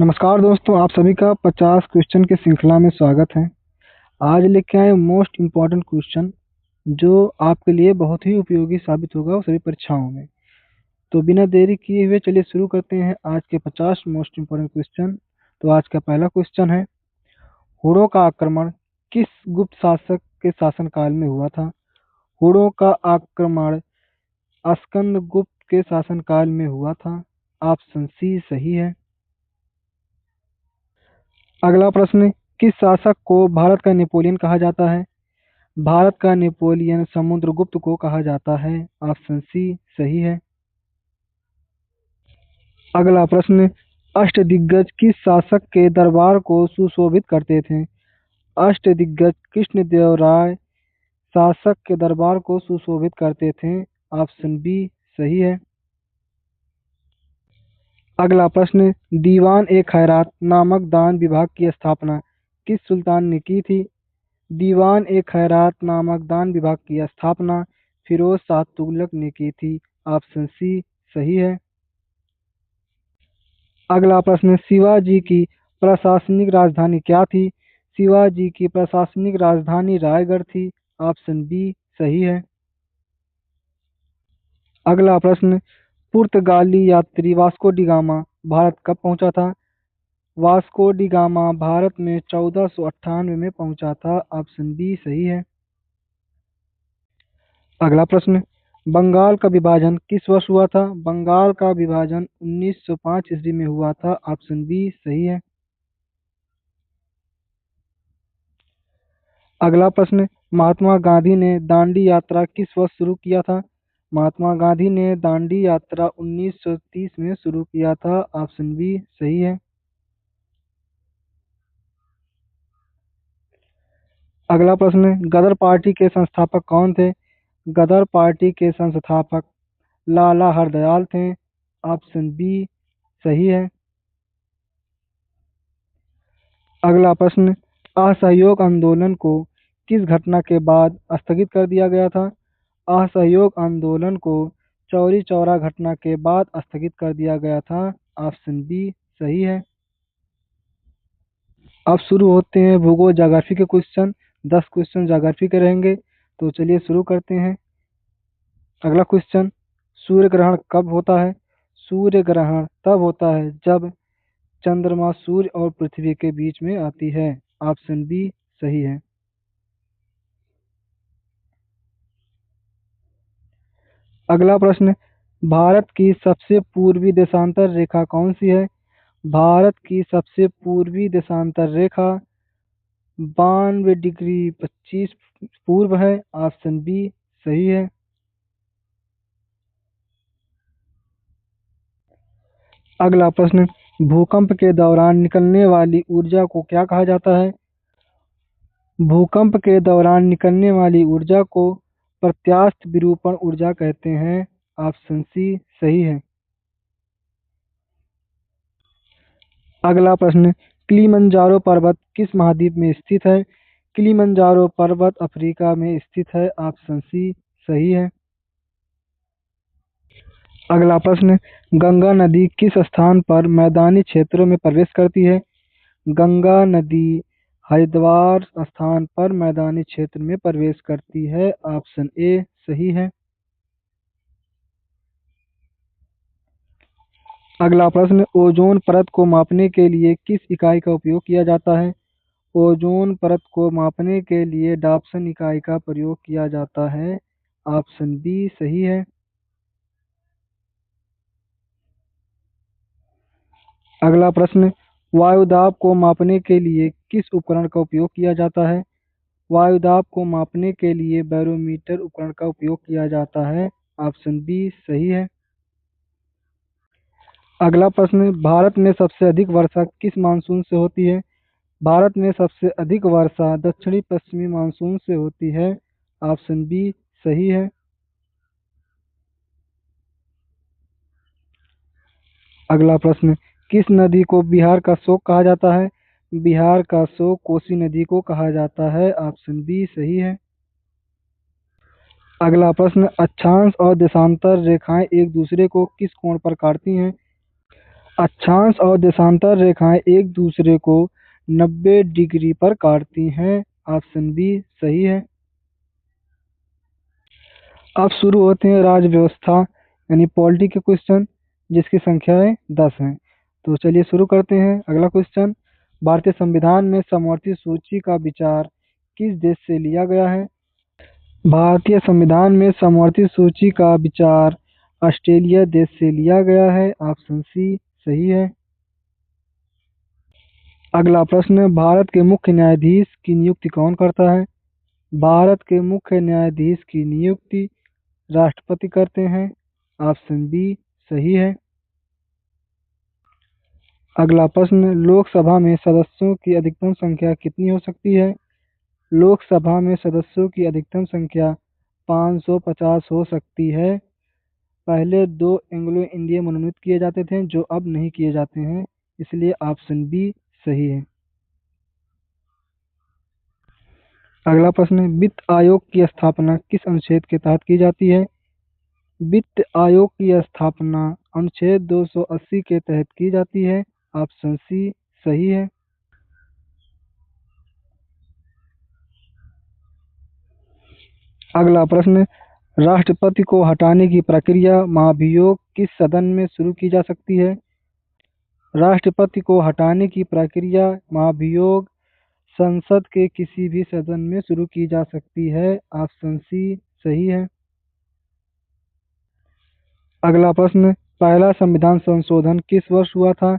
नमस्कार दोस्तों, आप सभी का 50 क्वेश्चन की श्रृंखला में स्वागत है। आज लेके आए मोस्ट इम्पॉर्टेंट क्वेश्चन जो आपके लिए बहुत ही उपयोगी साबित होगा सभी परीक्षाओं में। तो बिना देरी किए हुए चलिए शुरू करते हैं आज के 50 मोस्ट इम्पॉर्टेंट क्वेश्चन। तो आज का पहला क्वेश्चन है, हुड़ों का आक्रमण किस गुप्त शासक के शासनकाल में हुआ था? हुड़ों का आक्रमण स्कंदगुप्त के शासनकाल में हुआ था। ऑप्शन सी सही है। अगला प्रश्न, किस शासक को भारत का नेपोलियन कहा जाता है? भारत का नेपोलियन समुद्रगुप्त को कहा जाता है। ऑप्शन सी सही है। अगला प्रश्न, अष्टदिग्गज किस शासक के दरबार को सुशोभित करते थे? अष्टदिग्गज कृष्णदेव राय शासक के दरबार को सुशोभित करते थे। ऑप्शन बी सही है। अगला प्रश्न, दीवान ए खैरात नामक दान विभाग की स्थापना किस सुल्तान ने की थी? दीवान ए खैरात नामक दान विभाग की स्थापना फिरोज शाह तुगलक ने की थी। ऑप्शन सी सही है। अगला प्रश्न, शिवाजी की प्रशासनिक राजधानी क्या थी? शिवाजी की प्रशासनिक राजधानी रायगढ़ थी। ऑप्शन बी सही है। अगला प्रश्न, पुर्तगाली यात्री वास्को डी गामा भारत कब पहुंचा था? वास्को डी गामा भारत में 1498 में पहुंचा था। ऑप्शन बी सही है। अगला प्रश्न, बंगाल का विभाजन किस वर्ष हुआ था? बंगाल का विभाजन 1905 ईस्वी में हुआ था। ऑप्शन बी सही है। अगला प्रश्न, महात्मा गांधी ने दांडी यात्रा किस वर्ष शुरू किया था? महात्मा गांधी ने दांडी यात्रा 1930 में शुरू किया था। ऑप्शन बी सही है। अगला प्रश्न, गदर पार्टी के संस्थापक कौन थे? गदर पार्टी के संस्थापक लाला हरदयाल थे। ऑप्शन बी सही है। अगला प्रश्न, असहयोग आंदोलन को किस घटना के बाद स्थगित कर दिया गया था? असहयोग आंदोलन को चौरी चौरा घटना के बाद स्थगित कर दिया गया था। ऑप्शन बी सही है। अब शुरू होते हैं भूगोल ज्योग्राफी के क्वेश्चन। 10 क्वेश्चन ज्योग्राफी के रहेंगे। तो चलिए शुरू करते हैं। अगला क्वेश्चन, सूर्य ग्रहण कब होता है? सूर्य ग्रहण तब होता है जब चंद्रमा सूर्य और पृथ्वी के बीच में आती है। ऑप्शन बी सही है। अगला प्रश्न, भारत की सबसे पूर्वी देशांतर रेखा कौन सी है? भारत की सबसे पूर्वी देशांतर रेखा 92 डिग्री 25 पूर्व है। ऑप्शन बी सही है। अगला प्रश्न, भूकंप के दौरान निकलने वाली ऊर्जा को क्या कहा जाता है? भूकंप के दौरान निकलने वाली ऊर्जा को प्रत्यास्थ विरूपण ऊर्जा कहते हैं। ऑप्शन सी सही है। अगला प्रश्न, किलिमंजारो पर्वत किस महाद्वीप में स्थित है? किलिमंजारो पर्वत अफ्रीका में स्थित है। ऑप्शन सी सही है। अगला प्रश्न, गंगा नदी किस स्थान पर मैदानी क्षेत्रों में प्रवेश करती है? गंगा नदी हरिद्वार स्थान पर मैदानी क्षेत्र में प्रवेश करती है। ऑप्शन ए सही है। अगला प्रश्न, ओजोन परत को मापने के लिए किस इकाई का उपयोग किया जाता है? ओजोन परत को मापने के लिए डाप्सन इकाई का प्रयोग किया जाता है। ऑप्शन बी सही है। अगला प्रश्न, वायुदाब को मापने के लिए किस उपकरण का उपयोग किया जाता है? वायुदाब को मापने के लिए बैरोमीटर उपकरण का उपयोग किया जाता है। ऑप्शन बी सही है। अगला प्रश्न, भारत में सबसे अधिक वर्षा किस मानसून से होती है? भारत में सबसे अधिक वर्षा दक्षिणी पश्चिमी मानसून से होती है। ऑप्शन बी सही है। अगला प्रश्न, किस नदी को बिहार का शोक कहा जाता है? बिहार का शोक कोसी नदी को कहा जाता है। ऑप्शन बी सही है। अगला प्रश्न, अक्षांश और देशांतर रेखाएं एक दूसरे को किस कोण पर काटती हैं? अक्षांश और देशांतर रेखाएं एक दूसरे को 90 डिग्री पर काटती हैं। ऑप्शन बी सही है। अब शुरू होते हैं राज्य व्यवस्था यानी पॉलिटी के क्वेश्चन, जिसकी संख्याएं 10 हैं। तो चलिए शुरू करते हैं। अगला क्वेश्चन, भारतीय संविधान में समवर्ती सूची का विचार किस देश से लिया गया है? भारतीय संविधान में समवर्ती सूची का विचार ऑस्ट्रेलिया देश से लिया गया है। ऑप्शन सी सही है। अगला प्रश्न, भारत के मुख्य न्यायाधीश की नियुक्ति कौन करता है? भारत के मुख्य न्यायाधीश की नियुक्ति राष्ट्रपति करते हैं। ऑप्शन बी सही है। अगला प्रश्न, लोकसभा में सदस्यों की अधिकतम संख्या कितनी हो सकती है? लोकसभा में सदस्यों की अधिकतम संख्या 550 हो सकती है। पहले 2 एंग्लो इंडियन मनोनीत किए जाते थे जो अब नहीं किए जाते हैं, इसलिए ऑप्शन बी सही है। अगला प्रश्न, वित्त आयोग की स्थापना किस अनुच्छेद के तहत की जाती है? वित्त आयोग की स्थापना अनुच्छेद 280 के तहत की जाती है। ऑप्शन सी सही है। अगला प्रश्न, राष्ट्रपति को हटाने की प्रक्रिया महाभियोग किस सदन में शुरू की जा सकती है? राष्ट्रपति को हटाने की प्रक्रिया महाभियोग संसद के किसी भी सदन में शुरू की जा सकती है। ऑप्शन सी सही है। अगला प्रश्न, पहला संविधान संशोधन किस वर्ष हुआ था?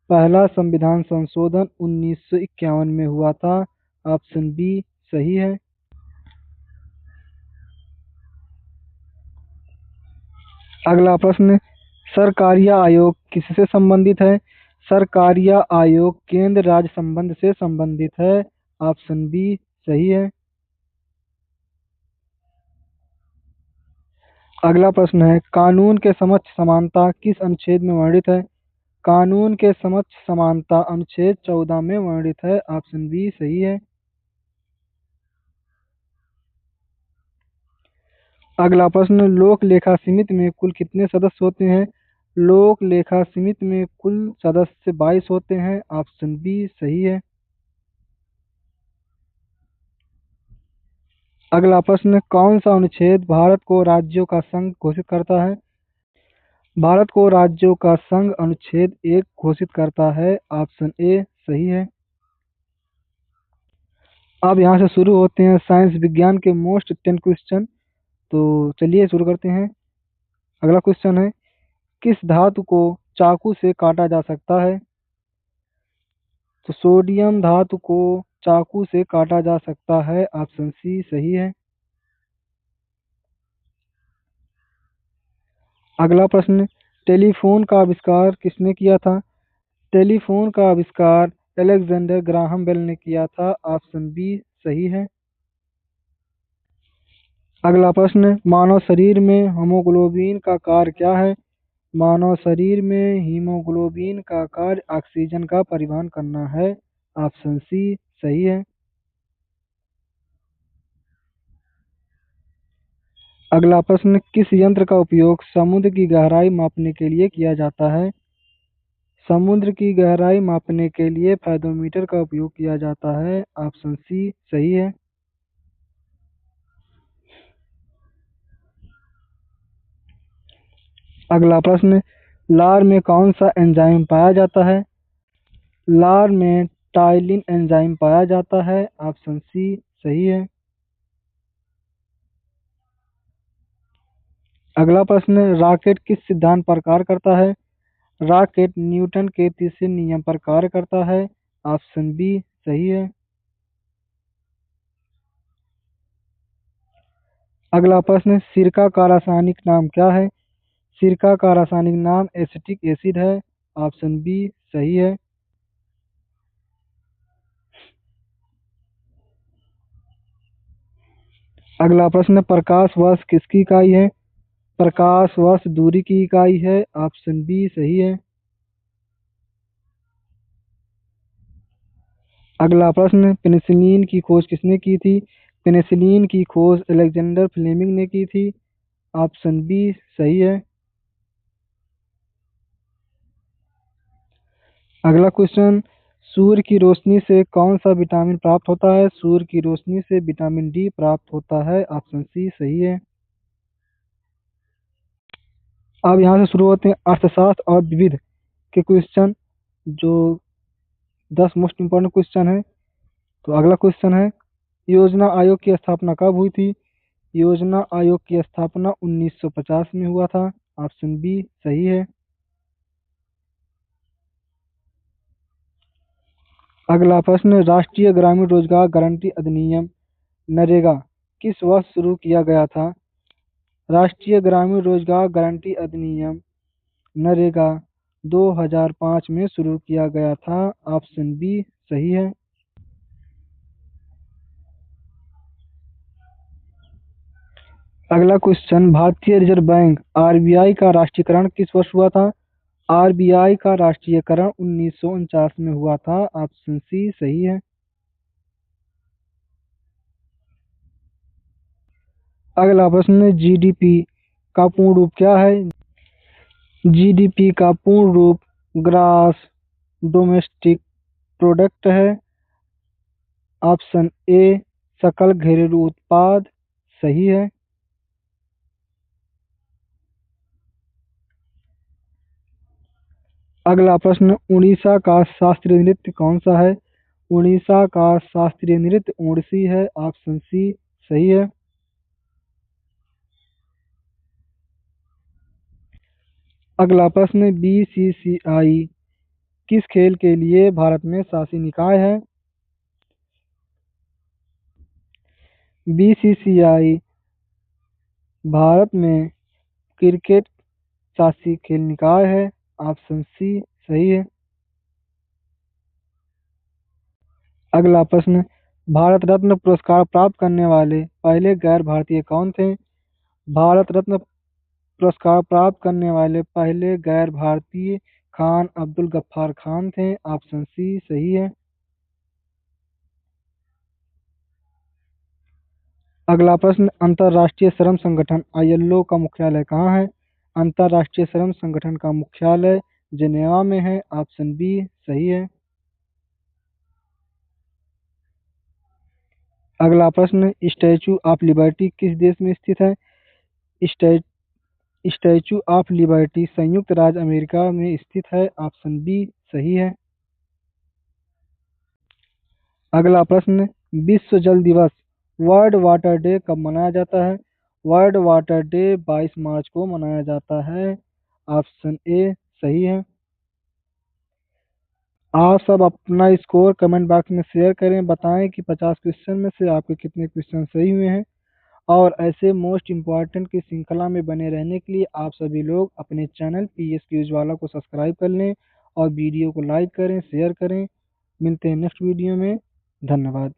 पहला संविधान संशोधन 1951 में हुआ था। ऑप्शन बी सही है। अगला प्रश्न, सरकारिया आयोग किससे संबंधित है? सरकारिया आयोग केंद्र राज्य संबंध से संबंधित है। ऑप्शन बी सही है। अगला प्रश्न है, कानून के समक्ष समानता किस अनुच्छेद में वर्णित है? कानून के समक्ष समानता अनुच्छेद 14 में वर्णित है। ऑप्शन बी सही है। अगला प्रश्न, लोक लेखा समिति में कुल कितने सदस्य होते हैं? लोक लेखा समिति में कुल सदस्य 22 होते हैं। ऑप्शन बी सही है। अगला प्रश्न, कौन सा अनुच्छेद भारत को राज्यों का संघ घोषित करता है? भारत को राज्यों का संघ अनुच्छेद 1 घोषित करता है। ऑप्शन ए सही है। अब यहाँ से शुरू होते हैं साइंस विज्ञान के मोस्ट 10 क्वेश्चन। तो चलिए शुरू करते हैं। अगला क्वेश्चन है, किस धातु को चाकू से काटा जा सकता है? तो सोडियम धातु को चाकू से काटा जा सकता है। ऑप्शन सी सही है। अगला प्रश्न, टेलीफोन का आविष्कार किसने किया था? टेलीफोन का आविष्कार अलेक्जेंडर ग्राहम बेल ने किया था। ऑप्शन बी सही है। अगला प्रश्न, मानव शरीर में हीमोग्लोबिन का कार्य क्या है? मानव शरीर में हीमोग्लोबिन का कार्य ऑक्सीजन का परिवहन करना है। ऑप्शन सी सही है। अगला प्रश्न, किस यंत्र का उपयोग समुद्र की गहराई मापने के लिए किया जाता है? समुद्र की गहराई मापने के लिए फाइडोमीटर का उपयोग किया जाता है। ऑप्शन सी सही है। अगला प्रश्न, लार में कौन सा एंजाइम पाया जाता है? लार में टाइलिन एंजाइम पाया जाता है। ऑप्शन सी सही है। अगला प्रश्न, रॉकेट किस सिद्धांत पर कार्य करता है? रॉकेट न्यूटन के तीसरे नियम पर कार्य करता है। ऑप्शन बी सही है। अगला प्रश्न, सिरका का रासायनिक नाम क्या है? सिरका का रासायनिक नाम एसिटिक एसिड है। ऑप्शन बी सही है। अगला प्रश्न, प्रकाश वर्ष किसकी इकाई है? प्रकाश वर्ष दूरी की इकाई है। ऑप्शन बी सही है। अगला प्रश्न, पेनिसिलिन की खोज किसने की थी? पेनिसिलिन की खोज अलेक्जेंडर फ्लेमिंग ने की थी। ऑप्शन बी सही है। अगला क्वेश्चन, सूर्य की रोशनी से कौन सा विटामिन प्राप्त होता है? सूर्य की रोशनी से विटामिन डी प्राप्त होता है। ऑप्शन सी सही है। अब यहाँ से शुरू होते हैं अर्थशास्त्र और विविध के क्वेश्चन, जो 10 मोस्ट इम्पोर्टेंट क्वेश्चन है। तो अगला क्वेश्चन है, योजना आयोग की स्थापना कब हुई थी? योजना आयोग की स्थापना 1950 में हुआ था। ऑप्शन बी सही है। अगला प्रश्न, राष्ट्रीय ग्रामीण रोजगार गारंटी अधिनियम नरेगा किस वर्ष शुरू किया गया था? राष्ट्रीय ग्रामीण रोजगार गारंटी अधिनियम नरेगा 2005 में शुरू किया गया था। ऑप्शन बी सही है। अगला क्वेश्चन, भारतीय रिजर्व बैंक आरबीआई का राष्ट्रीयकरण किस वर्ष हुआ था? आरबीआई का राष्ट्रीयकरण 1949 में हुआ था। ऑप्शन सी सही है। अगला प्रश्न, जीडीपी का पूर्ण रूप क्या है? जीडीपी का पूर्ण रूप ग्रास डोमेस्टिक प्रोडक्ट है। ऑप्शन ए सकल घरेलू उत्पाद सही है। अगला प्रश्न, उड़ीसा का शास्त्रीय नृत्य कौन सा है? उड़ीसा का शास्त्रीय नृत्य ओडिसी है। ऑप्शन सी सही है। अगला प्रश्न, बीसीसीआई किस खेल के लिए भारत में शासी निकाय है? बीसीसीआई भारत में क्रिकेट शासी खेल निकाय है। ऑप्शन सी सही है। अगला प्रश्न, भारत रत्न पुरस्कार प्राप्त करने वाले पहले गैर भारतीय कौन थे? भारत रत्न पुरस्कार प्राप्त करने वाले पहले गैर भारतीय खान अब्दुल गफ्फार खान थे। ऑप्शन सी सही है। अगला प्रश्न, अंतर्राष्ट्रीय श्रम संगठन आईएलओ का मुख्यालय कहाँ है? अंतर्राष्ट्रीय श्रम संगठन का मुख्यालय जिनेवा में है। ऑप्शन बी सही है। अगला प्रश्न, स्टैचू ऑफ लिबर्टी किस देश में स्थित है? स्टै स्टैचू ऑफ लिबर्टी संयुक्त राज्य अमेरिका में स्थित है। ऑप्शन बी सही है। अगला प्रश्न, विश्व जल दिवस वर्ल्ड वाटर डे कब मनाया जाता है? वर्ल्ड वाटर डे 22 मार्च को मनाया जाता है। ऑप्शन ए सही है। आप सब अपना स्कोर कमेंट बॉक्स में शेयर करें, बताएं कि 50 क्वेश्चन में से आपके कितने क्वेश्चन सही हुए हैं। और ऐसे मोस्ट इम्पॉर्टेंट की श्रृंखला में बने रहने के लिए आप सभी लोग अपने चैनल पीएस क्यूज वाला को सब्सक्राइब कर लें और वीडियो को लाइक करें, शेयर करें। मिलते हैं नेक्स्ट वीडियो में। धन्यवाद।